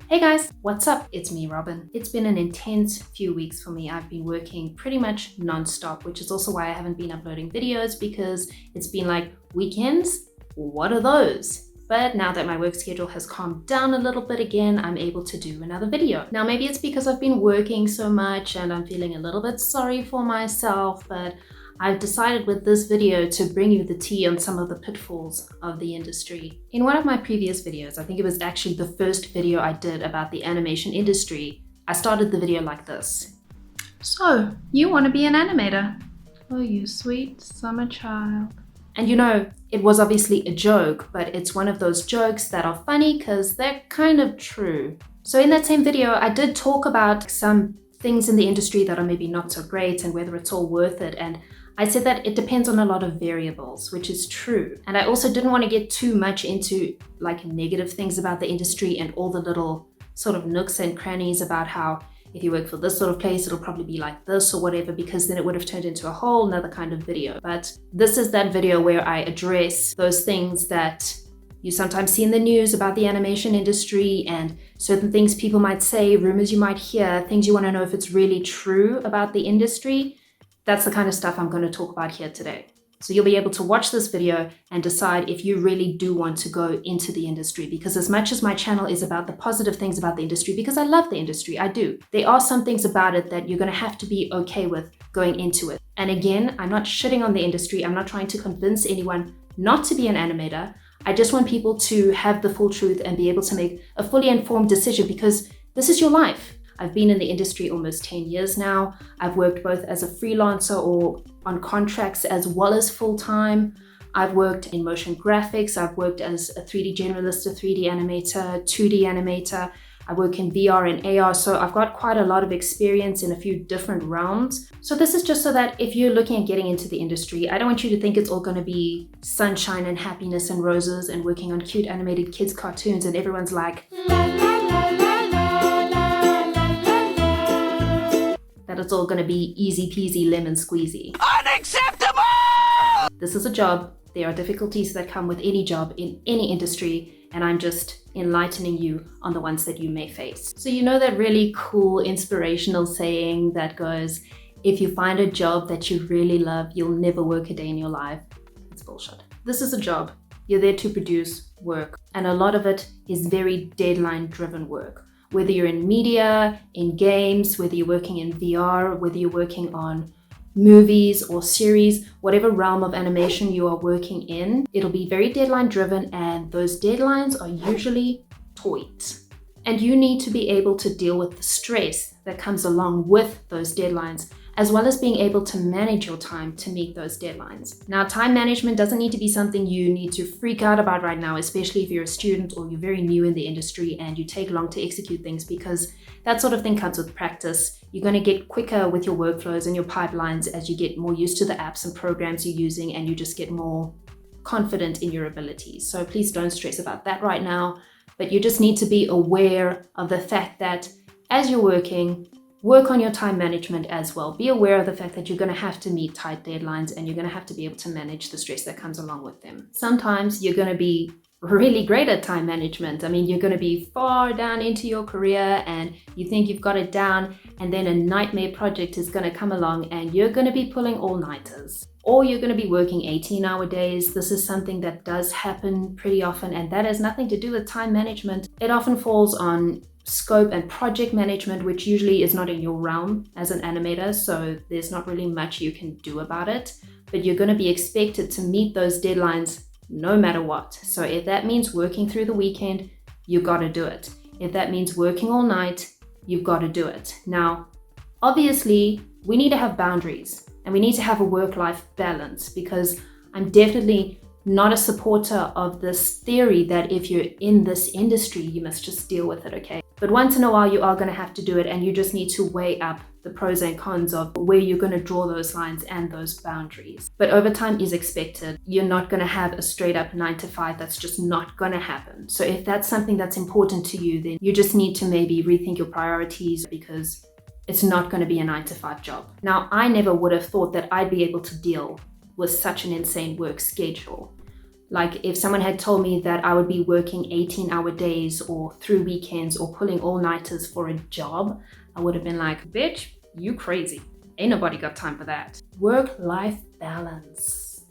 Hey guys, what's up? It's me, Robyn. It's been an intense few weeks for me. I've been working pretty much non-stop, which is also why I haven't been uploading videos because it's been like, weekends? What are those? But now that my work schedule has calmed down a little bit again, I'm able to do another video. Now, maybe it's because I've been working so much and I'm feeling a little bit sorry for myself, but I've decided with this video to bring you the tea on some of the pitfalls of the industry. In one of my previous videos, I think it was actually the first video I did about the animation industry, I started the video like this. So, you want to be an animator? Oh, you sweet summer child. And you know, it was obviously a joke, but it's one of those jokes that are funny because they're kind of true. So in that same video, I did talk about some things in the industry that are maybe not so great and whether it's all worth it. And I said that it depends on a lot of variables, which is true. And I also didn't want to get too much into like negative things about the industry and all the little sort of nooks and crannies about how if you work for this sort of place, it'll probably be like this or whatever, because then it would have turned into a whole nother kind of video. But this is that video where I address those things that you sometimes see in the news about the animation industry and certain things people might say, rumors you might hear, things you want to know if it's really true about the industry. That's the kind of stuff I'm going to talk about here today. So you'll be able to watch this video and decide if you really do want to go into the industry, because as much as my channel is about the positive things about the industry, because I love the industry, I do, there are some things about it that you're going to have to be okay with going into it. And again, I'm not shitting on the industry. I'm not trying to convince anyone not to be an animator. I just want people to have the full truth and be able to make a fully informed decision, because this is your life. I've been in the industry almost 10 years now. I've worked both as a freelancer or on contracts as well as full-time. I've worked in motion graphics. I've worked as a 3D generalist, a 3D animator, 2D animator. I work in VR and AR, so I've got quite a lot of experience in a few different realms. So this is just so that if you're looking at getting into the industry, I don't want you to think it's all going to be sunshine and happiness and roses and working on cute animated kids cartoons and everyone's like, that it's all going to be easy peasy lemon squeezy. Unacceptable! This is a job. There are difficulties that come with any job in any industry, and I'm just enlightening you on the ones that you may face. So you know that really cool inspirational saying that goes, if you find a job that you really love, you'll never work a day in your life. It's bullshit. This is a job. You're there to produce work, and a lot of it is very deadline-driven work. Whether you're in media, in games, whether you're working in VR, whether you're working on movies or series, whatever realm of animation you are working in, it'll be very deadline driven, and those deadlines are usually tight. And you need to be able to deal with the stress that comes along with those deadlines, as well as being able to manage your time to meet those deadlines. Now, time management doesn't need to be something you need to freak out about right now, especially if you're a student or you're very new in the industry and you take long to execute things, because that sort of thing comes with practice. You're going to get quicker with your workflows and your pipelines as you get more used to the apps and programs you're using, and you just get more confident in your abilities. So please don't stress about that right now, but you just need to be aware of the fact that as you're working, work on your time management as well. Be aware of the fact that you're going to have to meet tight deadlines and you're going to have to be able to manage the stress that comes along with them. Sometimes you're going to be really great at time management. I mean, you're going to be far down into your career and you think you've got it down, and then a nightmare project is going to come along and you're going to be pulling all-nighters. Or you're going to be working 18-hour days. This is something that does happen pretty often, and that has nothing to do with time management. It often falls on scope and project management, which usually is not in your realm as an animator, so there's not really much you can do about it. But you're going to be expected to meet those deadlines no matter what. So if that means working through the weekend, you got to do it. If that means working all night, you've got to do it. Now, obviously, we need to have boundaries and we need to have a work-life balance, because I'm definitely not a supporter of this theory that if you're in this industry, you must just deal with it, okay? But once in a while, you are going to have to do it, and you just need to weigh up the pros and cons of where you're going to draw those lines and those boundaries. But overtime is expected. You're not going to have a straight up 9 to 5. That's just not going to happen. So if that's something that's important to you, then you just need to maybe rethink your priorities, because it's not going to be a 9 to 5 job. Now, I never would have thought that I'd be able to deal with such an insane work schedule. Like if someone had told me that I would be working 18-hour days or through weekends or pulling all-nighters for a job, I would have been like, bitch, you crazy. Ain't nobody got time for that. Work-life balance.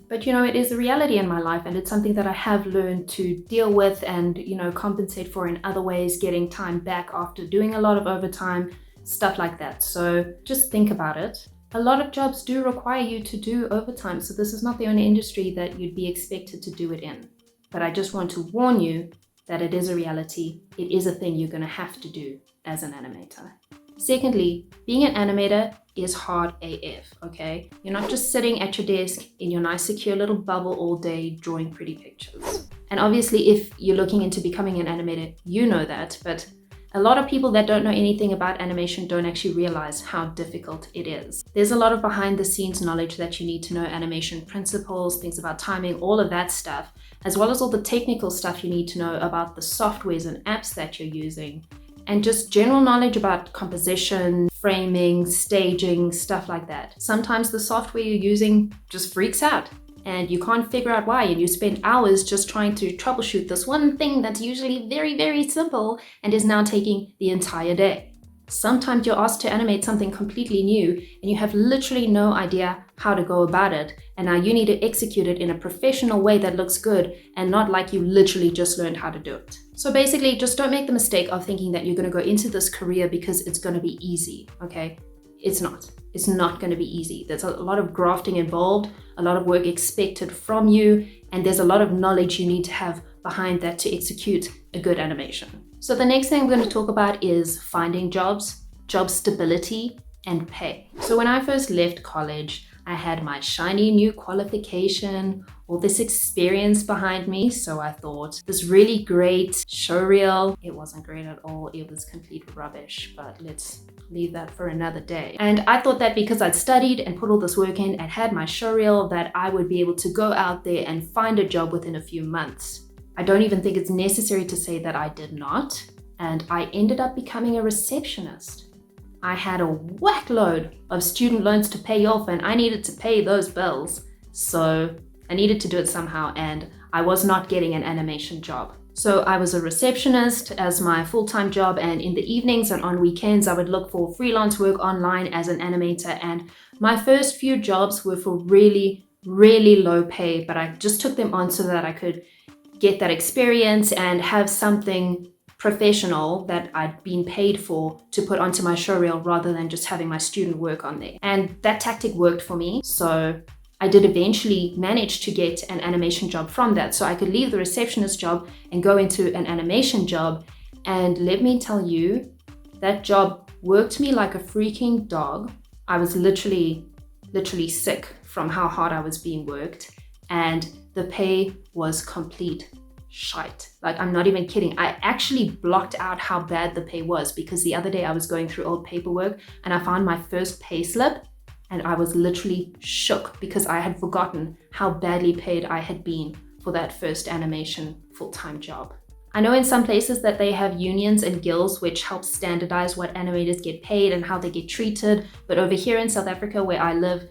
But it is a reality in my life, and it's something that I have learned to deal with and, compensate for in other ways, getting time back after doing a lot of overtime, stuff like that. So just think about it. A lot of jobs do require you to do overtime, so this is not the only industry that you'd be expected to do it in. But I just want to warn you that it is a reality. It is a thing you're going to have to do as an animator. Secondly, being an animator is hard AF, okay? You're not just sitting at your desk in your nice secure little bubble all day drawing pretty pictures. And obviously, if you're looking into becoming an animator, you know that, but a lot of people that don't know anything about animation don't actually realize how difficult it is. There's a lot of behind the scenes knowledge that you need to know, animation principles, things about timing, all of that stuff, as well as all the technical stuff you need to know about the softwares and apps that you're using, and just general knowledge about composition, framing, staging, stuff like that. Sometimes the software you're using just freaks out and you can't figure out why, and you spend hours just trying to troubleshoot this one thing that's usually very, very simple and is now taking the entire day. Sometimes you're asked to animate something completely new and you have literally no idea how to go about it, and now you need to execute it in a professional way that looks good and not like you literally just learned how to do it. So basically, just don't make the mistake of thinking that you're going to go into this career because it's going to be easy, okay? It's not. It's not going to be easy. There's a lot of grafting involved, a lot of work expected from you, and there's a lot of knowledge you need to have behind that to execute a good animation. So the next thing I'm going to talk about is finding jobs, job stability, and pay. So when I first left college, I had my shiny new qualification, all this experience behind me. So I thought this really great showreel, it wasn't great at all. It was complete rubbish, but let's leave that for another day. And I thought that because I'd studied and put all this work in and had my showreel, that I would be able to go out there and find a job within a few months. I don't even think it's necessary to say that I did not. And I ended up becoming a receptionist. I had a whack load of student loans to pay off and I needed to pay those bills. So I needed to do it somehow, and I was not getting an animation job. So I was a receptionist as my full-time job, and in the evenings and on weekends, I would look for freelance work online as an animator. And my first few jobs were for really, really low pay, but I just took them on so that I could get that experience and have something professional that I'd been paid for to put onto my showreel rather than just having my student work on there. And that tactic worked for me. So I did eventually manage to get an animation job from that. So I could leave the receptionist job and go into an animation job. And let me tell you, that job worked me like a freaking dog. I was literally sick from how hard I was being worked. And the pay was complete shite. Like, I'm not even kidding. I actually blocked out how bad the pay was because the other day I was going through old paperwork and I found my first pay slip. And I was literally shook because I had forgotten how badly paid I had been for that first animation full-time job. I know in some places that they have unions and guilds which help standardize what animators get paid and how they get treated, but over here in South Africa where I live,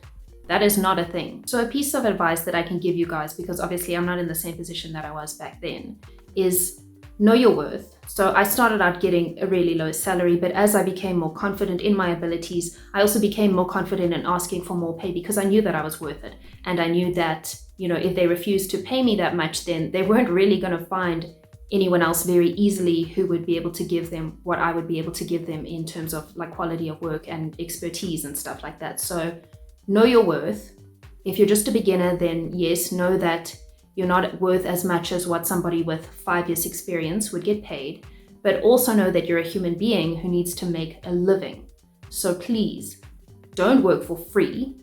that is not a thing. So a piece of advice that I can give you guys, because obviously I'm not in the same position that I was back then, is know your worth. So I started out getting a really low salary, but as I became more confident in my abilities, I also became more confident in asking for more pay because I knew that I was worth it. And I knew that, if they refused to pay me that much, then they weren't really going to find anyone else very easily who would be able to give them what I would be able to give them in terms of like quality of work and expertise and stuff like that. So know your worth. If you're just a beginner, then yes, know that you're not worth as much as what somebody with 5 years experience would get paid, but also know that you're a human being who needs to make a living. So please don't work for free.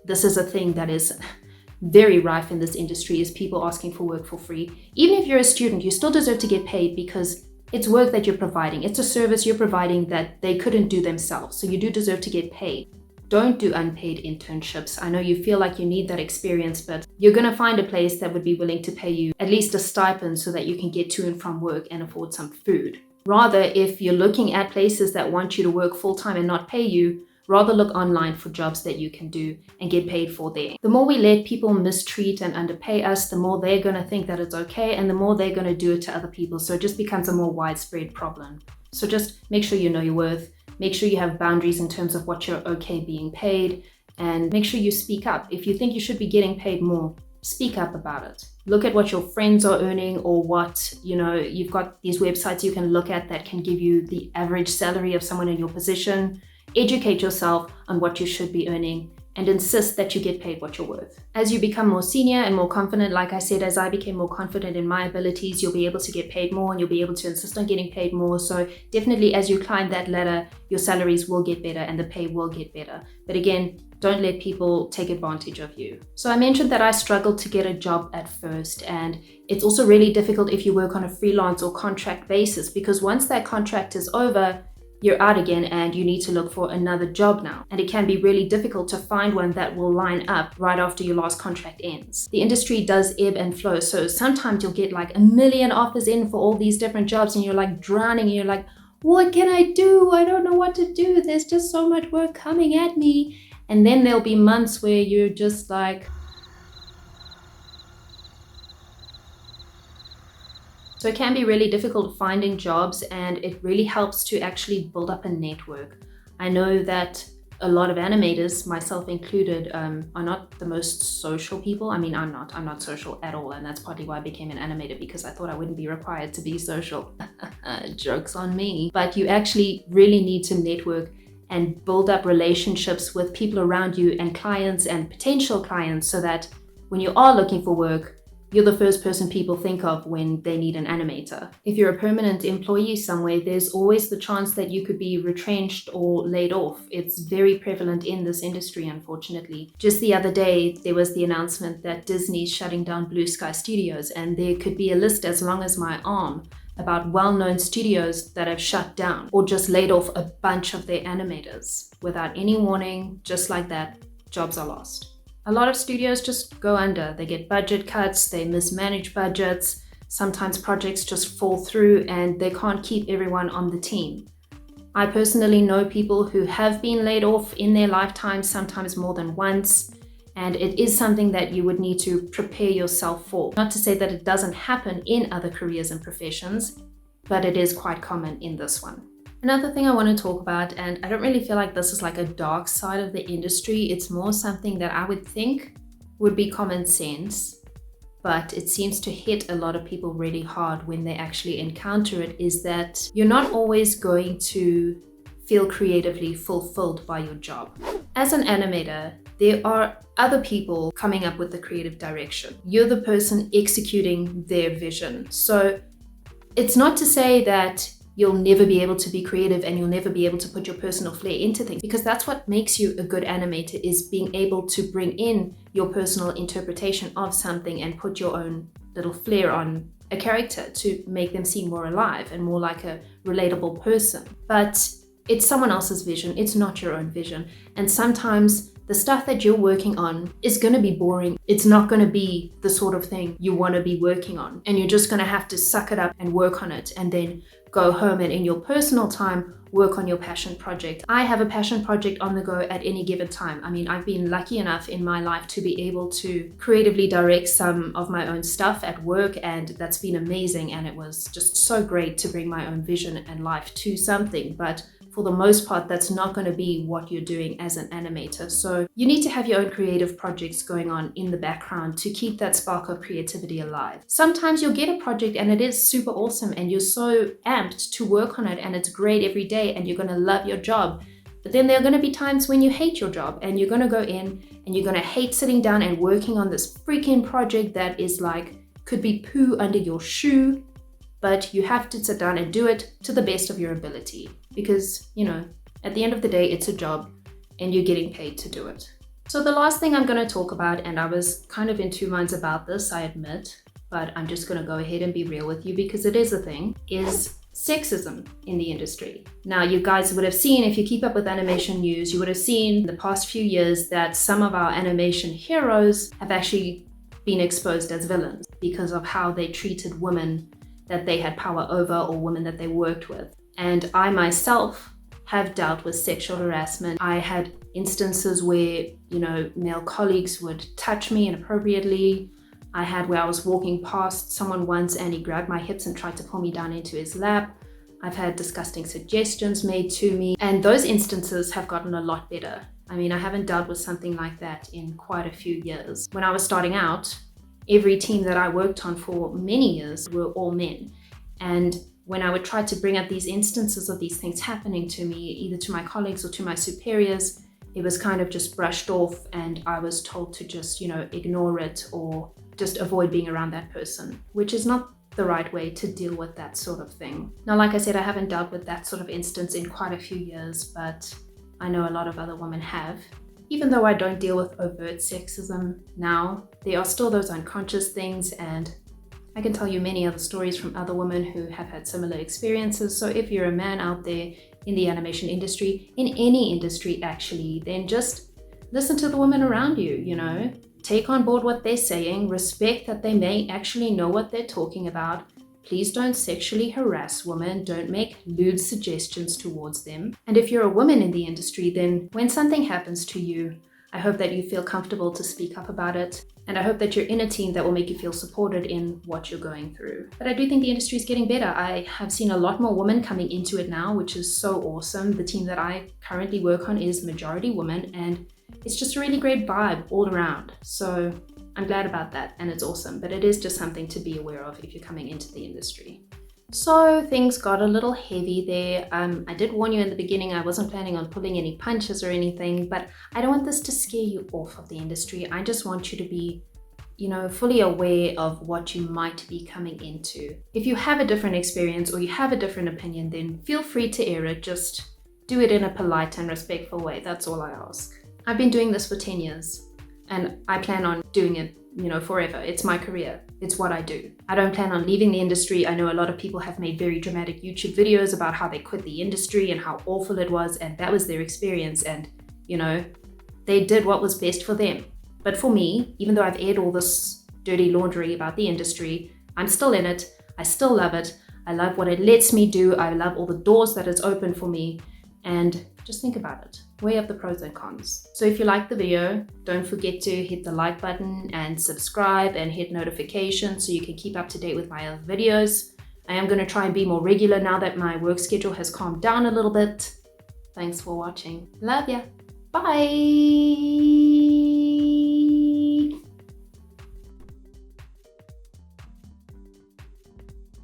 This is a thing that is very rife in this industry, is people asking for work for free. Even if you're a student, you still deserve to get paid because it's work that you're providing. It's a service you're providing that they couldn't do themselves. So you do deserve to get paid. Don't do unpaid internships. I know you feel like you need that experience, but you're going to find a place that would be willing to pay you at least a stipend so that you can get to and from work and afford some food. Rather, if you're looking at places that want you to work full-time and not pay you, Rather look online for jobs that you can do and get paid for there. The more we let people mistreat and underpay us, the more they're going to think that it's okay, and the more they're going to do it to other people. So it just becomes a more widespread problem. So just make sure you know your worth, make sure you have boundaries in terms of what you're okay being paid, and make sure you speak up. If you think you should be getting paid more, speak up about it. Look at what your friends are earning, or what, you've got these websites you can look at that can give you the average salary of someone in your position. Educate yourself on what you should be earning and insist that you get paid what you're worth. As you become more senior and more confident, like I said, as I became more confident in my abilities, you'll be able to get paid more and you'll be able to insist on getting paid more. So definitely as you climb that ladder, your salaries will get better and the pay will get better. But again, don't let people take advantage of you. So I mentioned that I struggled to get a job at first, and it's also really difficult if you work on a freelance or contract basis, because once that contract is over, you're out again and you need to look for another job now. And it can be really difficult to find one that will line up right after your last contract ends. The industry does ebb and flow. So sometimes you'll get like a million offers in for all these different jobs and you're like drowning and you're like, what can I do? I don't know what to do. There's just so much work coming at me. And then there'll be months where you're just like, so it can be really difficult finding jobs, and it really helps to actually build up a network. I know that a lot of animators, myself included, are not the most social people. I mean, I'm not social at all. And that's partly why I became an animator, because I thought I wouldn't be required to be social. Joke's on me. But you actually really need to network and build up relationships with people around you and clients and potential clients, so that when you are looking for work, you're the first person people think of when they need an animator. If you're a permanent employee somewhere, there's always the chance that you could be retrenched or laid off. It's very prevalent in this industry, unfortunately. Just the other day, there was the announcement that Disney's shutting down Blue Sky Studios, and there could be a list as long as my arm about well-known studios that have shut down or just laid off a bunch of their animators. Without any warning, just like that, jobs are lost. A lot of studios just go under. They get budget cuts, they mismanage budgets, sometimes projects just fall through and they can't keep everyone on the team. I personally know people who have been laid off in their lifetime, sometimes more than once, and it is something that you would need to prepare yourself for. Not to say that it doesn't happen in other careers and professions, but it is quite common in this one. Another thing I want to talk about, and I don't really feel like this is like a dark side of the industry, it's more something that I would think would be common sense, but it seems to hit a lot of people really hard when they actually encounter it, is that you're not always going to feel creatively fulfilled by your job. As an animator, there are other people coming up with the creative direction. You're the person executing their vision. So it's not to say that you'll never be able to be creative and you'll never be able to put your personal flair into things, because that's what makes you a good animator, is being able to bring in your personal interpretation of something and put your own little flair on a character to make them seem more alive and more like a relatable person. But it's someone else's vision, it's not your own vision. And sometimes the stuff that you're working on is going to be boring. It's not going to be the sort of thing you want to be working on. And you're just going to have to suck it up and work on it, and then go home and in your personal time, work on your passion project. I have a passion project on the go at any given time. I mean, I've been lucky enough in my life to be able to creatively direct some of my own stuff at work, and that's been amazing. And it was just so great to bring my own vision and life to something. But for the most part, that's not going to be what you're doing as an animator. So you need to have your own creative projects going on in the background to keep that spark of creativity alive. Sometimes you'll get a project and it is super awesome and you're so amped to work on it and it's great every day and you're going to love your job. But then there are going to be times when you hate your job and you're going to go in and you're going to hate sitting down and working on this freaking project that is like, could be poo under your shoe. But you have to sit down and do it to the best of your ability, because, at the end of the day, it's a job and you're getting paid to do it. So the last thing I'm going to talk about, and I was kind of in two minds about this, I admit, but I'm just going to go ahead and be real with you because it is a thing, is sexism in the industry. Now, you guys would have seen, if you keep up with animation news, you would have seen in the past few years that some of our animation heroes have actually been exposed as villains because of how they treated women that they had power over or women that they worked with. And I myself have dealt with sexual harassment. I had instances where, male colleagues would touch me inappropriately. I had where I was walking past someone once and he grabbed my hips and tried to pull me down into his lap. I've had disgusting suggestions made to me, and those instances have gotten a lot better. I mean, I haven't dealt with something like that in quite a few years. When I was starting out, every team that I worked on for many years were all men. And when I would try to bring up these instances of these things happening to me, either to my colleagues or to my superiors, it was kind of just brushed off, and I was told to just, ignore it or just avoid being around that person, which is not the right way to deal with that sort of thing. Now, like I said, I haven't dealt with that sort of instance in quite a few years, but I know a lot of other women have. Even though I don't deal with overt sexism now, there are still those unconscious things, and I can tell you many other stories from other women who have had similar experiences. So if you're a man out there in the animation industry, in any industry actually, then just listen to the women around you, Take on board what they're saying, respect that they may actually know what they're talking about. Please don't sexually harass women, don't make lewd suggestions towards them. And if you're a woman in the industry, then when something happens to you, I hope that you feel comfortable to speak up about it. And I hope that you're in a team that will make you feel supported in what you're going through. But I do think the industry is getting better. I have seen a lot more women coming into it now, which is so awesome. The team that I currently work on is majority women, and it's just a really great vibe all around. So I'm glad about that, and it's awesome. But it is just something to be aware of if you're coming into the industry. So things got a little heavy there. I did warn you in the beginning I wasn't planning on pulling any punches or anything, but I don't want this to scare you off of the industry. I just want you to be, fully aware of what you might be coming into. If you have a different experience or you have a different opinion, then feel free to air it. Just do it in a polite and respectful way. That's all I ask. I've been doing this for 10 years and I plan on doing it, forever. It's my career. It's what I do. I don't plan on leaving the industry. I know a lot of people have made very dramatic YouTube videos about how they quit the industry and how awful it was, and that was their experience, and they did what was best for them. But for me, even though I've aired all this dirty laundry about the industry, I'm still in it. I still love it. I love what it lets me do. I love all the doors that it's opened for me, and just think about it. Weigh up the pros and cons. So if you like the video, don't forget to hit the like button and subscribe and hit notifications so you can keep up to date with my other videos. I am going to try and be more regular now that my work schedule has calmed down a little bit. Thanks for watching. Love ya. Bye.